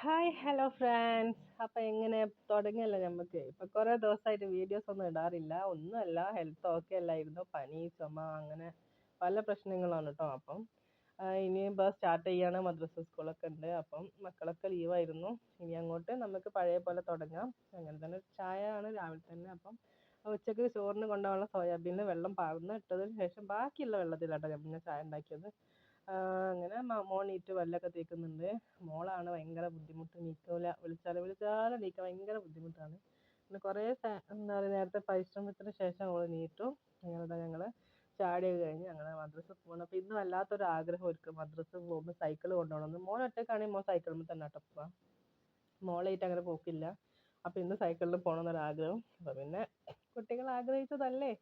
Hi hello friends. അപ്പോൾ എങ്ങനെ തുടങ്ങിയല്ലോ നമുക്ക്. ഇപ്പോൾ കുറേ ദിവസമായിട്ട് വീഡിയോസ് ഒന്നും ഇടാറില്ല. ഒന്നുമല്ല, ഹെൽത്ത് ഓക്കെ അല്ലായിരുന്നു. പനി, ചുമ, അങ്ങനെ പല പ്രശ്നങ്ങളാണ് കേട്ടോ. അപ്പം ഇനിയിപ്പോൾ സ്റ്റാർട്ട് ചെയ്യാണ്. മദ്രസ സ്കൂളൊക്കെ ഉണ്ട്. അപ്പം മക്കളൊക്കെ ലീവായിരുന്നു. ഇനി അങ്ങോട്ട് നമുക്ക് പഴയ പോലെ തുടങ്ങാം. അങ്ങനെ തന്നെ ചായ ആണ് രാവിലെ തന്നെ. അപ്പം ഉച്ചയ്ക്ക് ചോറിന് കൊണ്ടുപോകാനുള്ള സോയാബീനിൽ വെള്ളം പാർന്ന് ഇട്ടതിന് ശേഷം ബാക്കിയുള്ള വെള്ളത്തിലാട്ടോ ഞാൻ ചായ ഉണ്ടാക്കിയത്. അങ്ങനെ മോൻ എണീറ്റ് പല്ലൊക്കെ തേക്കുന്നുണ്ട്. മോളാണ് ഭയങ്കര ബുദ്ധിമുട്ട്, എണീക്കൂല. വിളിച്ചാലും എണീക്കാൻ ഭയങ്കര ബുദ്ധിമുട്ടാണ്. പിന്നെ കുറേ എന്താ പറയുക, നേരത്തെ പരിശ്രമത്തിന് ശേഷം അവൾ എണീറ്റു. അങ്ങനെ ഞങ്ങൾ ചാടിയൊക്കെ കഴിഞ്ഞ് ഞങ്ങൾ മദ്രസയിൽ പോകണം. അപ്പോൾ ഇന്ന് വല്ലാത്തൊരു ആഗ്രഹം ഒരുക്കും മദ്രസയിൽ പോകുമ്പോൾ സൈക്കിൾ കൊണ്ടുപോകണമെന്ന്. മോൻ ഒറ്റയ്ക്കാണെങ്കിൽ മോൻ സൈക്കിളിൽ തന്നെ കേട്ടോ പോവാം. മോളായിട്ട് അങ്ങനെ പോക്കില്ല. അപ്പോൾ ഇന്ന് സൈക്കിളിൽ പോകണമെന്നൊരാഗ്രഹം. അപ്പോൾ പിന്നെ കുട്ടികൾ ആഗ്രഹിച്ചതല്ലേ,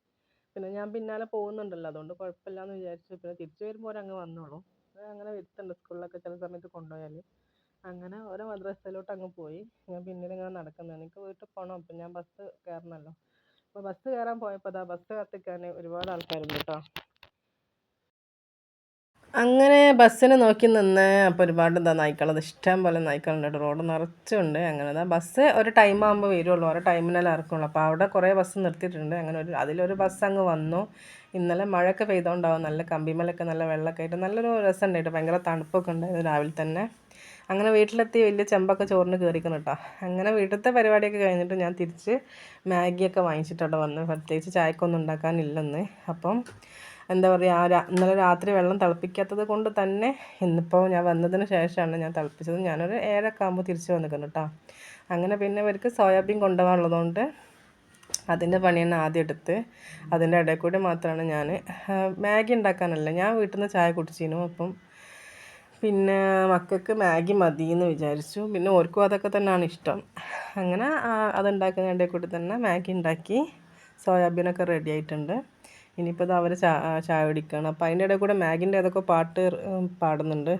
പിന്നെ ഞാൻ പിന്നാലെ പോകുന്നുണ്ടല്ലോ, അതുകൊണ്ട് കുഴപ്പമില്ലാന്ന് വിചാരിച്ചു. പിന്നെ തിരിച്ചു വരുമ്പോൾ അവരങ്ങ് വന്നോളും. അങ്ങനെ വരുത്തുണ്ട് സ്കൂളിലൊക്കെ ചില സമയത്ത് കൊണ്ടുപോയാൽ. അങ്ങനെ ഓരോ മദ്രസയിലോട്ട് അങ്ങ് പോയി. ഞാൻ പിന്നീട് ഇങ്ങനെ നടക്കുന്നത്, എനിക്ക് വീട്ടിൽ പോകണം. അപ്പം ഞാൻ ബസ് കയറണമല്ലോ. അപ്പോൾ ബസ് കയറാൻ പോയപ്പോൾ അതാ ബസ് കാത്തിക്കാൻ ഒരുപാട് ആൾക്കാരുണ്ട് കേട്ടോ. അങ്ങനെ ബസ്സിന് നോക്കി നിന്ന്. അപ്പോൾ ഒരുപാട് നായ്ക്കളത് ഇഷ്ടം പോലെ നായ്ക്കളുണ്ട് കേട്ടോ. റോഡ് നിറച്ചുണ്ട്. അങ്ങനെ ബസ് ഒരു ടൈം ആകുമ്പോൾ വരുള്ളൂ, ഓരോ ടൈമിനെല്ലാം ഇറക്കുള്ളൂ. അപ്പോൾ അവിടെ കുറേ ബസ് നിർത്തിയിട്ടുണ്ട്. അങ്ങനെ അതിലൊരു ബസ് അങ്ങ് വന്നു. ഇന്നലെ മഴയൊക്കെ പെയ്തുകൊണ്ടാവും നല്ല കമ്പിമലൊക്കെ നല്ല വെള്ളമൊക്കെ ആയിട്ട് നല്ലൊരു രസമുണ്ടായിട്ട്. ഭയങ്കര തണുപ്പൊക്കെ ഉണ്ടായിരുന്നു രാവിലെ തന്നെ. അങ്ങനെ വീട്ടിലെത്തി വലിയ ചെമ്പൊക്കെ ചോറിന് കയറിക്കണം കേട്ടോ. അങ്ങനെ വീട്ടിലത്തെ പരിപാടിയൊക്കെ കഴിഞ്ഞിട്ട് ഞാൻ തിരിച്ച് മാഗിയൊക്കെ വാങ്ങിച്ചിട്ടവിടെ വന്ന്. പ്രത്യേകിച്ച് ചായക്കൊന്നും ഉണ്ടാക്കാനില്ലെന്ന്. അപ്പം എന്താ പറയുക, ഇന്നലെ രാത്രി വെള്ളം തിളപ്പിക്കാത്തത് കൊണ്ട് തന്നെ ഇന്നിപ്പോൾ ഞാൻ വന്നതിന് ശേഷമാണ് ഞാൻ തിളപ്പിച്ചത്. ഞാനൊരു 7:00 ആകുമ്പോൾ തിരിച്ച് വന്നിരിക്കുന്നു കേട്ടോ. അങ്ങനെ പിന്നെ ഇവർക്ക് സോയാബീൻ കൊണ്ടുപോകാനുള്ളതുകൊണ്ട് അതിൻ്റെ പണിയാണ് ആദ്യം എടുത്ത്. അതിൻ്റെ ഇടയിൽ കൂടി മാത്രമാണ് ഞാൻ മാഗി ഉണ്ടാക്കാനല്ല, ഞാൻ വീട്ടിൽ നിന്ന് ചായ കുടിച്ചിരുന്നു. അപ്പം പിന്നെ മക്കൾക്ക് മാഗി മതി എന്ന് വിചാരിച്ചു. പിന്നെ ഓർക്കും അതൊക്കെ തന്നെയാണ് ഇഷ്ടം. അങ്ങനെ അതുണ്ടാക്കുന്നതിൻ്റെ ഇടയിൽ കൂടി തന്നെ മാഗി ഉണ്ടാക്കി. സോയാബീനൊക്കെ റെഡി ആയിട്ടുണ്ട്. ഇനിയിപ്പോൾ ഇത് അവർ ചായ കുടിക്കുകയാണ്. അപ്പോൾ അതിൻ്റെ ഇടയിൽ കൂടെ മാഗിൻ്റെ ഏതൊക്കെ പാട്ട് പാടുന്നുണ്ട്.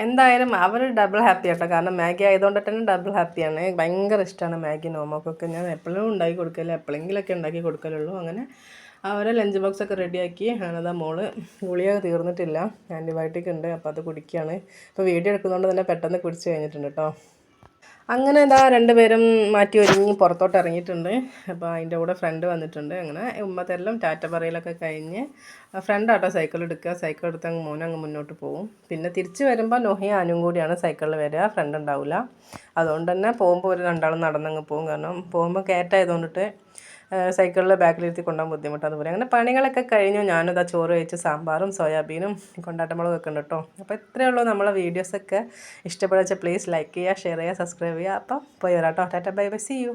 എന്തായാലും അവർ ഡബിൾ ഹാപ്പി ആട്ടോ. കാരണം മാഗി ആയതുകൊണ്ട് തന്നെ ഡബിൾ ഹാപ്പിയാണ്. ഭയങ്കര ഇഷ്ടമാണ് മാഗി. നോമക്കൊക്കെ ഞാൻ എപ്പോഴും ഉണ്ടാക്കി കൊടുക്കല്, എപ്പോഴെങ്കിലൊക്കെ ഉണ്ടാക്കി കൊടുക്കലുള്ളൂ. അങ്ങനെ അവരെ ലഞ്ച് ബോക്സൊക്കെ റെഡിയാക്കി. അങ്ങനെതാ മോള് ഗുളിയൊക്കെ തീർന്നിട്ടില്ല, ആൻറ്റിബയോട്ടിക് ഉണ്ട്, അപ്പോൾ അത് കുടിക്കുകയാണ്. ഇപ്പോൾ വീഡിയോ എടുക്കുന്നതുകൊണ്ട് തന്നെ പെട്ടെന്ന് കുടിച്ച് കഴിഞ്ഞിട്ടുണ്ട് കേട്ടോ. അങ്ങനെ ഇതാ രണ്ടുപേരും മാറ്റി ഒരുങ്ങി പുറത്തോട്ട് ഇറങ്ങിയിട്ടുണ്ട്. അപ്പോൾ അതിൻ്റെ കൂടെ ഫ്രണ്ട് വന്നിട്ടുണ്ട്. അങ്ങനെ ഉമ്മത്തെല്ലാം ടാറ്റ പറയലൊക്കെ കഴിഞ്ഞ് ഫ്രണ്ടാട്ടോ സൈക്കിൾ എടുക്കുക. സൈക്കിൾ എടുത്ത് അങ്ങ് മോനങ്ങ് മുന്നോട്ട് പോകും. പിന്നെ തിരിച്ച് വരുമ്പോൾ നൊഹയും ആനും കൂടിയാണ് സൈക്കിളിൽ വരിക, ഫ്രണ്ട് ഉണ്ടാവില്ല. അതുകൊണ്ട് തന്നെ പോകുമ്പോൾ ഒരു രണ്ടാളും നടന്നങ്ങ് പോകും. കാരണം പോകുമ്പോൾ കയറ്റായതുകൊണ്ടിട്ട് സൈക്കിളിൽ ബാക്കിലിരുത്തി കൊണ്ടുപോകാൻ ബുദ്ധിമുട്ട്. അതുപോലെ അങ്ങനെ പണികളൊക്കെ കഴിഞ്ഞു. ഞാനിതാ ചോറ് കഴിച്ച് സാമ്പാറും സോയാബീനും കൊണ്ടാട്ടമുളകൊക്കെ ഉണ്ട് കേട്ടോ. അപ്പോൾ ഇത്രയേ ഉള്ളൂ നമ്മളെ വീഡിയോസൊക്കെ. ഇഷ്ടപ്പെടാച്ച പ്ലീസ് ലൈക്ക് ചെയ്യുക, ഷെയർ ചെയ്യുക, സബ്സ്ക്രൈബ് ചെയ്യുക. അപ്പം പോയി വരാം കേട്ടോ. Tata bye bye, see U.